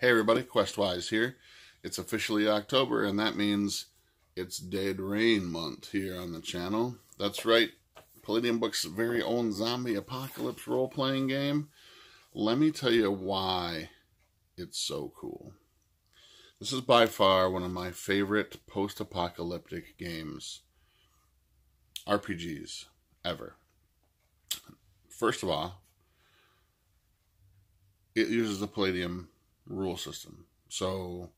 Hey everybody, Questwise here. It's officially October, and that means it's Dead Rain month here on the channel. That's right, Palladium Books' very own zombie apocalypse role-playing game. Let me tell you why it's so cool. This is by far one of my favorite post-apocalyptic games, RPGs, ever. First of all, it uses the Palladium rule system. So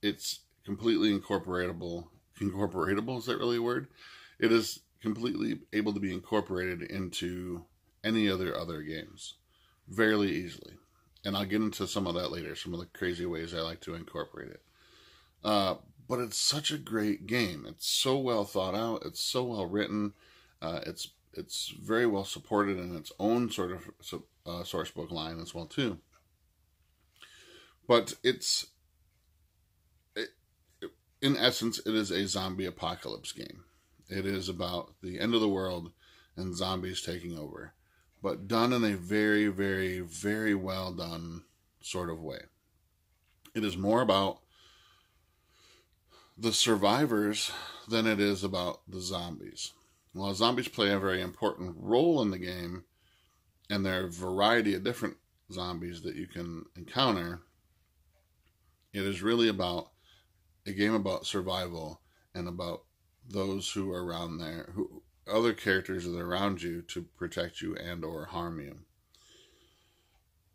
it's completely incorporatable. Incorporatable, is that really a word? It is completely able to be incorporated into any other games fairly easily. And I'll get into some of that later, some of the crazy ways I like to incorporate it. But it's such a great game. It's so well thought out. It's so well written. It's very well supported in its own sort of source book line as well too. But in essence, it is a zombie apocalypse game. It is about the end of the world and zombies taking over, but done in a very, very, very well done sort of way. It is more about the survivors than it is about the zombies. While zombies play a very important role in the game, and there are a variety of different zombies that you can encounter, it is really about a game about survival and about those who are around there, who other characters that are around you to protect you and or harm you.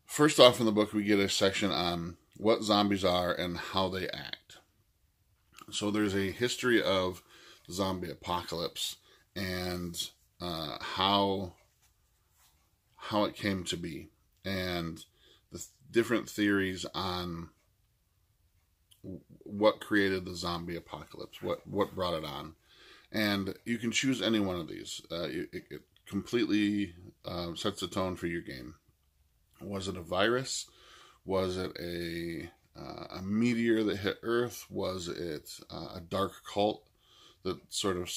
First off in the book, we get a section on what zombies are and how they act. So there's a history of the zombie apocalypse and how it came to be, and the different theories on what created the zombie apocalypse, what brought it on. And you can choose any one of these. It completely sets the tone for your game. Was it a virus? Was it a meteor that hit Earth? Was it a dark cult that sort of,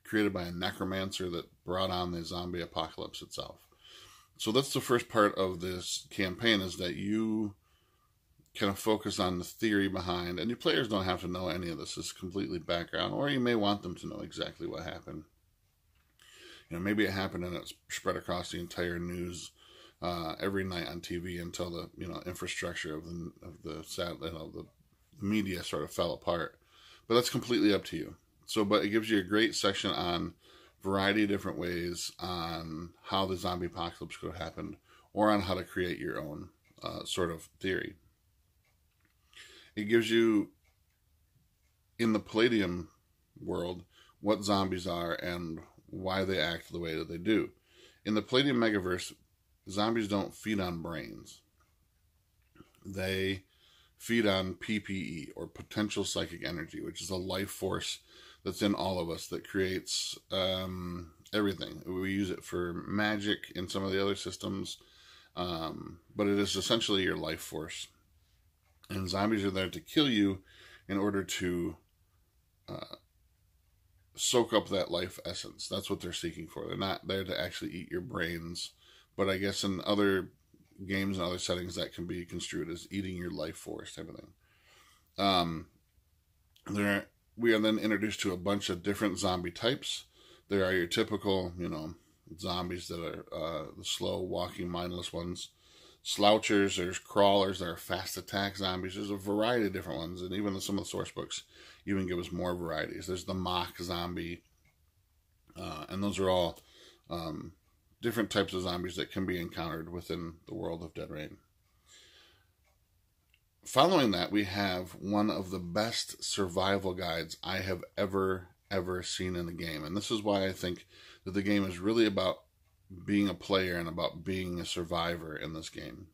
created by a necromancer that brought on the zombie apocalypse itself? So that's the first part of this campaign, is that you kind of focus on the theory behind, and your players don't have to know any of this. It's completely background, or you may want them to know exactly what happened. Maybe it happened and it's spread across the entire news every night on TV until the infrastructure of the media sort of fell apart. But that's completely up to you. But it gives you a great section on variety of different ways on how the zombie apocalypse could have happened, or on how to create your own sort of theory. It gives you, in the Palladium world, what zombies are and why they act the way that they do. In the Palladium Megaverse, zombies don't feed on brains. They feed on PPE, or potential psychic energy, which is a life force that's in all of us that creates everything. We use it for magic in some of the other systems, but it is essentially your life force. And zombies are there to kill you in order to soak up that life essence. That's what they're seeking for. They're not there to actually eat your brains. But I guess in other games and other settings, that can be construed as eating your life force type of thing. We are then introduced to a bunch of different zombie types. There are your typical, zombies that are the slow walking, mindless ones. Slouchers, there's crawlers, there are fast attack zombies. There's a variety of different ones, and even some of the source books even give us more varieties. There's the mock zombie, and those are all different types of zombies that can be encountered within the world of Dead Rain. Following that, we have one of the best survival guides I have ever seen in a game, and this is why I think that the game is really about being a player and about being a survivor in this game.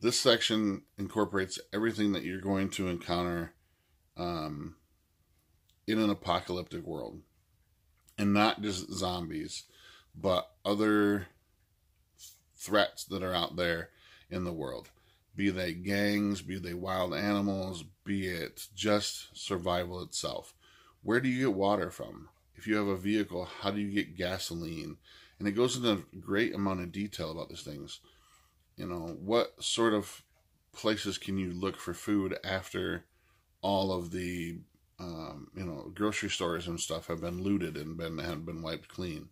This section incorporates everything that you're going to encounter in an apocalyptic world. And not just zombies, but other threats that are out there in the world. Be they gangs, be they wild animals, be it just survival itself. Where do you get water from? If you have a vehicle, how do you get gasoline? And it goes into a great amount of detail about these things. what sort of places can you look for food after all of the grocery stores and stuff have been looted and have been wiped clean.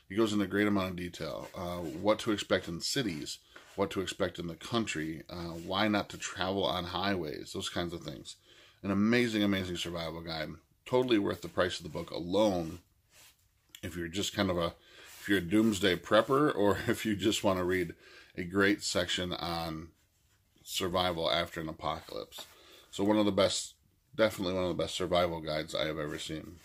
He goes into a great amount of detail. What to expect in cities, what to expect in the country, why not to travel on highways, those kinds of things. An amazing, amazing survival guide. Totally worth the price of the book alone if you're just if you're a doomsday prepper, or if you just want to read a great section on survival after an apocalypse. So definitely one of the best survival guides I have ever seen.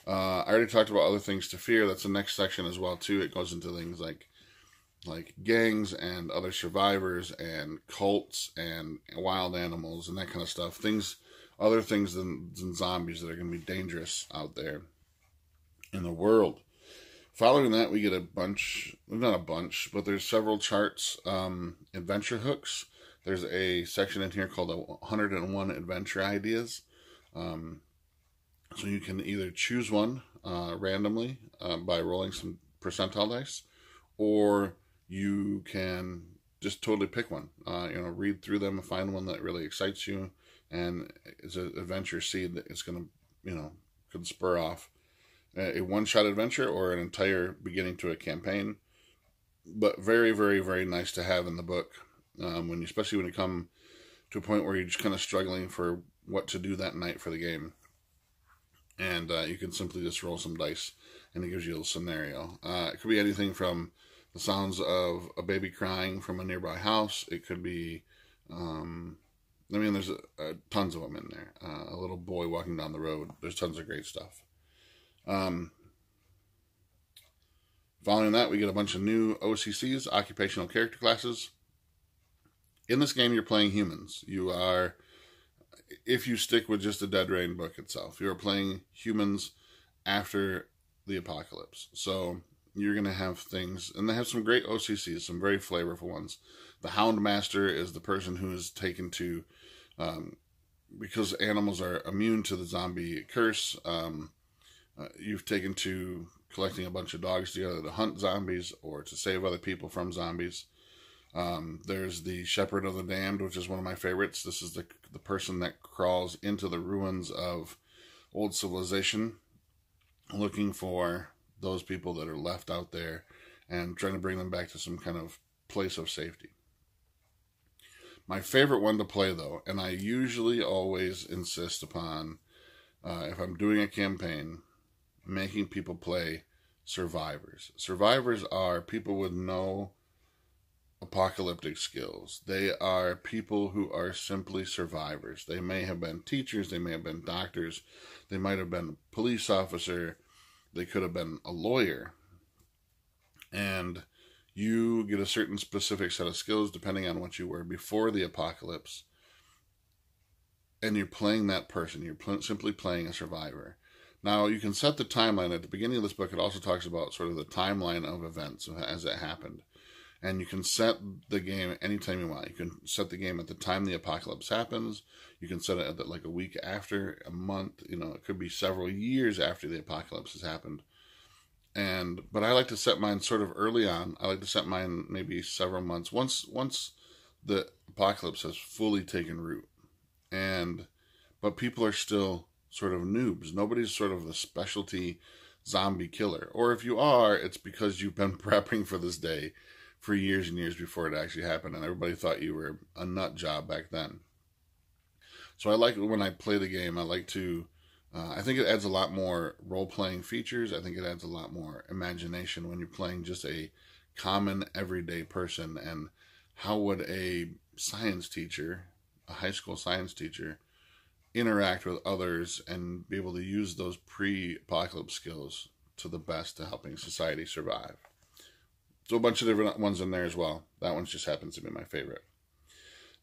I already talked about other things to fear. That's the next section as well too. It goes into things like gangs and other survivors and cults and wild animals and that kind of stuff. Other things than zombies that are going to be dangerous out there in the world. Following that, we get not a bunch, but there's several charts, adventure hooks. There's a section in here called 101 Adventure Ideas. So you can either choose one randomly by rolling some percentile dice, or you can just totally pick one. Read through them and find one that really excites you, and is an adventure seed that is going to, could spur off a one-shot adventure or an entire beginning to a campaign. But very, very, very nice to have in the book, especially when you come to a point where you're just kind of struggling for what to do that night for the game. And you can simply just roll some dice, and it gives you a little scenario. It could be anything from the sounds of a baby crying from a nearby house. It could be, there's tons of them in there. A little boy walking down the road. There's tons of great stuff. Following that, we get a bunch of new OCCs, occupational character classes. In this game, you're playing humans. If you stick with just the Dead Rain book itself, you're playing humans after the apocalypse. So you're going to have things, and they have some great OCCs, some very flavorful ones. The Houndmaster is the person who is taken to, because animals are immune to the zombie curse, you've taken to collecting a bunch of dogs together to hunt zombies or to save other people from zombies. There's the Shepherd of the Damned, which is one of my favorites. This is the person that crawls into the ruins of old civilization, looking for those people that are left out there and trying to bring them back to some kind of place of safety. My favorite one to play, though, and I usually always insist upon, if I'm doing a campaign, making people play survivors. Survivors are people with no apocalyptic skills. They are people who are simply survivors. They may have been teachers, they may have been doctors, they might have been a police officer, they could have been a lawyer. And you get a certain specific set of skills depending on what you were before the apocalypse. And you're playing that person. You're simply playing a survivor. Now, you can set the timeline. At the beginning of this book, it also talks about sort of the timeline of events as it happened. And you can set the game anytime you want. You can set the game at the time the apocalypse happens. You can set it at like a week after, a month. It could be several years after the apocalypse has happened. But I like to set mine sort of early on. I like to set mine maybe several months. Once the apocalypse has fully taken root. But people are still sort of noobs. Nobody's sort of the specialty zombie killer. Or if you are, it's because you've been prepping for this day for years and years before it actually happened, and everybody thought you were a nut job back then. So I like when I play the game, I like to, I think it adds a lot more role-playing features. I think it adds a lot more imagination when you're playing just a common everyday person. And how would a science teacher, a high school science teacher, interact with others and be able to use those pre-apocalypse skills to the best to helping society survive? So a bunch of different ones in there as well. That one just happens to be my favorite.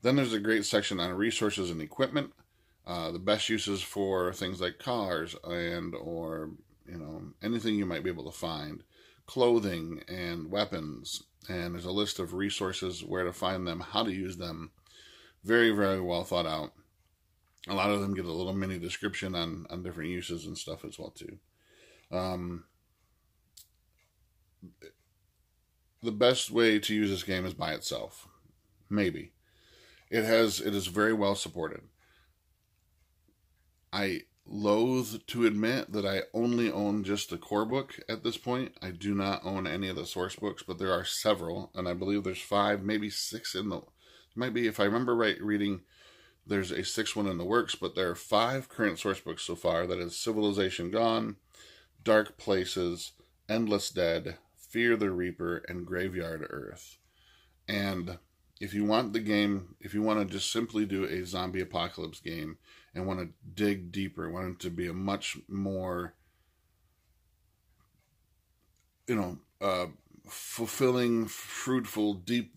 Then there's a great section on resources and equipment. The best uses for things like cars or anything you might be able to find. Clothing and weapons. And there's a list of resources, where to find them, how to use them. Very, very well thought out. A lot of them get a little mini description on different uses and stuff as well too. The best way to use this game is by itself. maybe. It is very well supported. I loathe to admit that I only own just the core book at this point. I do not own any of the source books, but there are several, and I believe there's 5, maybe 6 in the... Might be, if I remember right, reading, there's a 6th one in the works, but there are 5 current source books so far. That is Civilization Gone, Dark Places, Endless Dead, Fear the Reaper, and Graveyard Earth. And if you want the game, if you want to just simply do a zombie apocalypse game and want to dig deeper, want it to be a much more, fulfilling, fruitful, deep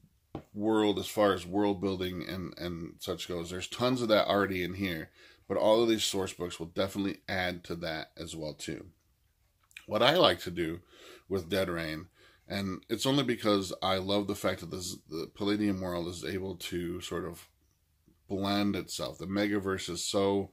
world as far as world building and such goes, there's tons of that already in here, but all of these source books will definitely add to that as well too. What I like to do with Dead Rain, and it's only because I love the fact that the Palladium world is able to sort of blend itself. The Megaverse is so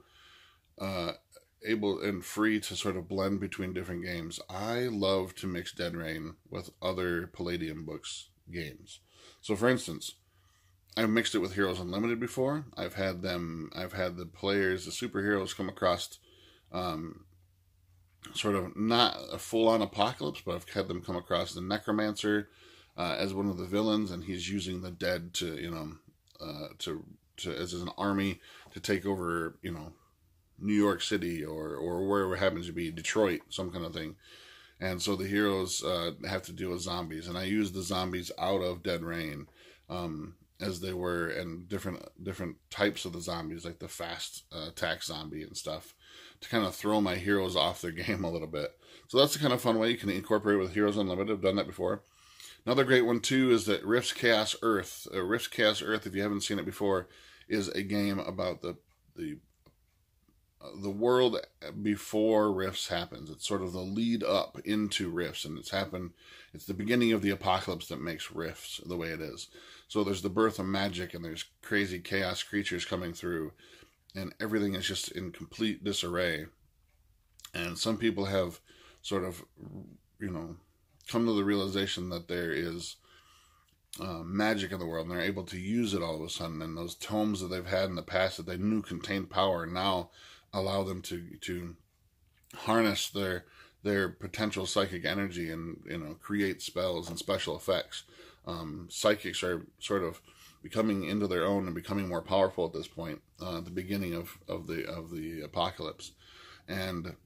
able and free to sort of blend between different games. I love to mix Dead Rain with other Palladium books games. So for instance, I've mixed it with Heroes Unlimited before. I've had the players, the superheroes, come across sort of not a full-on apocalypse, but I've had them come across the Necromancer as one of the villains, and he's using the dead to as an army to take over, New York City or wherever it happens to be, Detroit, some kind of thing. And so the heroes have to deal with zombies, and I use the zombies out of Dead Rain as they were, and different types of the zombies, like the fast attack zombie and stuff, to kind of throw my heroes off their game a little bit. So that's the kind of fun way you can incorporate it with Heroes Unlimited. I've done that before. Another great one too is that Rifts Chaos Earth. Rifts Chaos Earth, if you haven't seen it before, is a game about the world before Rifts happens. It's sort of the lead up into Rifts, and it's the beginning of the apocalypse that makes Rifts the way it is. So there's the birth of magic, and there's crazy chaos creatures coming through, and everything is just in complete disarray. And some people have sort of, come to the realization that there is magic in the world, and they're able to use it all of a sudden. And those tomes that they've had in the past that they knew contained power now allow them to harness their potential psychic energy and create spells and special effects. Psychics are sort of becoming into their own and becoming more powerful at this point, at the beginning of the apocalypse, and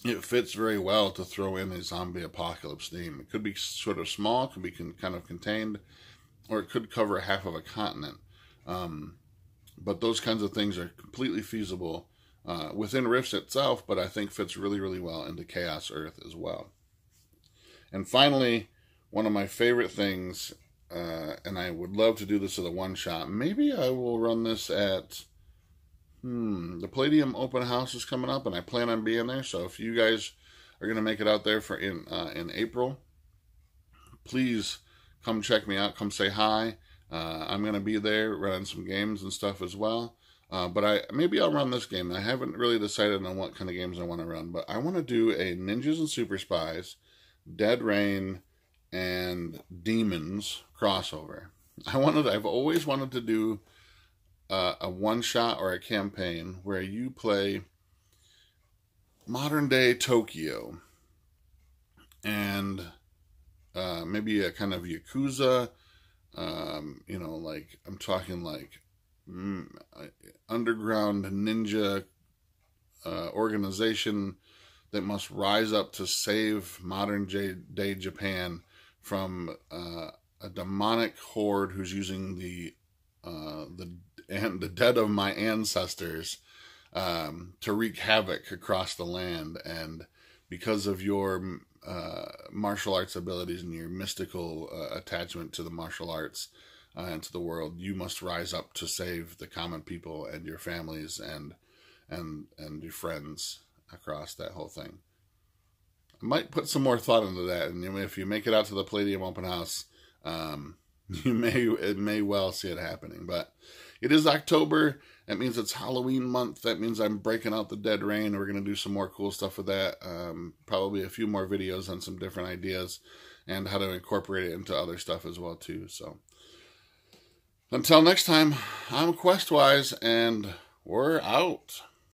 it fits very well to throw in a zombie apocalypse theme. It could be sort of small, could be kind of contained, or it could cover half of a continent. But those kinds of things are completely feasible within Rifts itself, but I think fits really, really well into Chaos Earth as well. And finally, one of my favorite things, and I would love to do this as a one-shot. Maybe I will run this at... the Palladium open house is coming up, and I plan on being there. So if you guys are going to make it out there in April, please come check me out. Come say hi. I'm going to be there running some games and stuff as well. But maybe I'll run this game. I haven't really decided on what kind of games I want to run, but I want to do a Ninjas and Super Spies, Dead Rain, and Demons crossover. I've always wanted to do a one-shot or a campaign where you play modern-day Tokyo and maybe a kind of Yakuza, like I'm talking like underground ninja organization that must rise up to save modern-day Japan from a demonic horde who's using the dead of my ancestors to wreak havoc across the land. And because of your martial arts abilities and your mystical attachment to the martial arts and to the world, you must rise up to save the common people and your families and your friends across that whole thing. I might put some more thought into that, and if you make it out to the Palladium open house, it may well see it happening. But it is October. That means it's Halloween month. That means I'm breaking out the Dead Rain. We're going to do some more cool stuff with that. Probably a few more videos on some different ideas and how to incorporate it into other stuff as well too. So Until next time, I'm Questwise, and we're out.